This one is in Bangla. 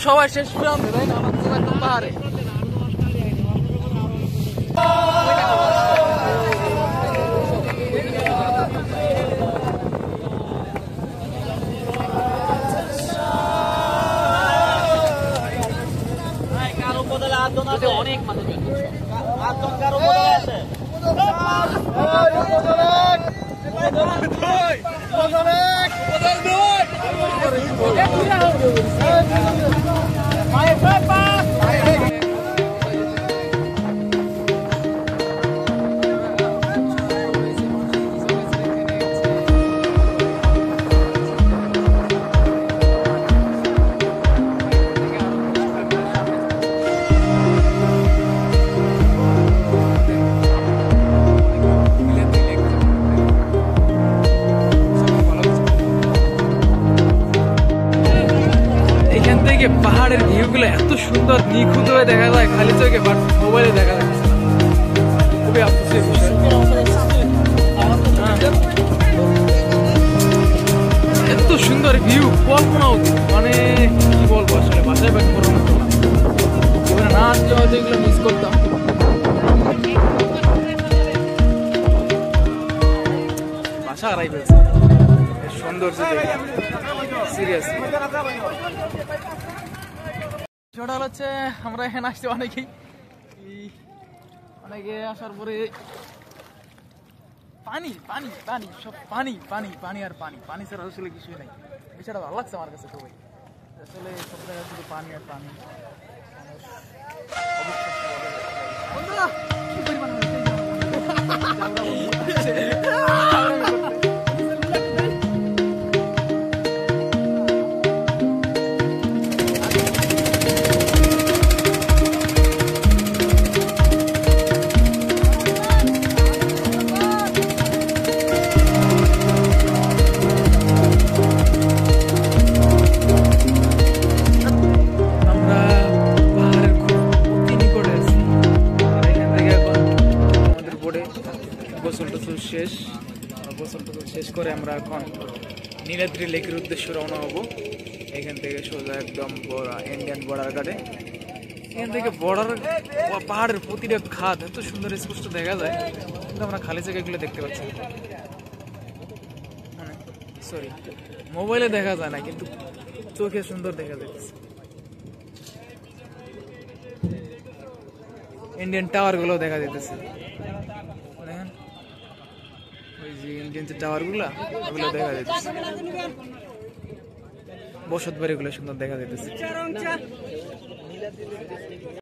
সবাই শেষ প্রান্তে, তাই না? আমাদের তো একদম পাহাড়ে। অনেক মানুষ পাহাড়ের ভিউ গুলো এত সুন্দর নিখুঁত হয়ে দেখা যায় খালি চোখে, বাট মোবাইলে দেখা যায় খুবই আফসোসের বিষয়। এত সুন্দর ভিউ কল্পনা অতীত, মানে কি বলবো আসলে বাসায় ব্যাক করার মতো না। এবারে না আসলে হয়তো এগুলো মিস করতাম। বাসা হারাই ফেলছে সৌন্দর্য সিরিয়াসলি। সেটা হচ্ছে আমরা এখানে আসছি অনেকে আসার পরে পানি পানি পানি সব পানি পানি পানি আর পানি, পানি ছাড়া আসলে কিছুই নাই। বিষয়টা ভালো লাগছে আমার কাছে খুবই, আসলে সব জায়গায় শুধু পানি আর পানি। গোসল শেষ করে আমরা এখন নীলাদ্রি লেকের উদ্দেশ্যে রওনা হব। এখান থেকে সোজা একদম ইন্ডিয়ান বর্ডার ঘাটে। এখান থেকে পাহাড়ের প্রতিটা খাদ এত সুন্দর স্পষ্ট দেখা যায়, কিন্তু আমরা খালি জায়গাগুলো দেখতে পাচ্ছি, মানে সরি মোবাইলে দেখা যায় না, কিন্তু চোখে সুন্দর দেখা যাচ্ছে। ইন্ডিয়ান টাওয়ার গুলো দেখা যেতেছে, ওই যে ইন্ডিয়ান যে টাওয়ার গুলা ওগুলো দেখা যাচ্ছে, বসত বাড়ি গুলো সুন্দর দেখা যাইতেছে।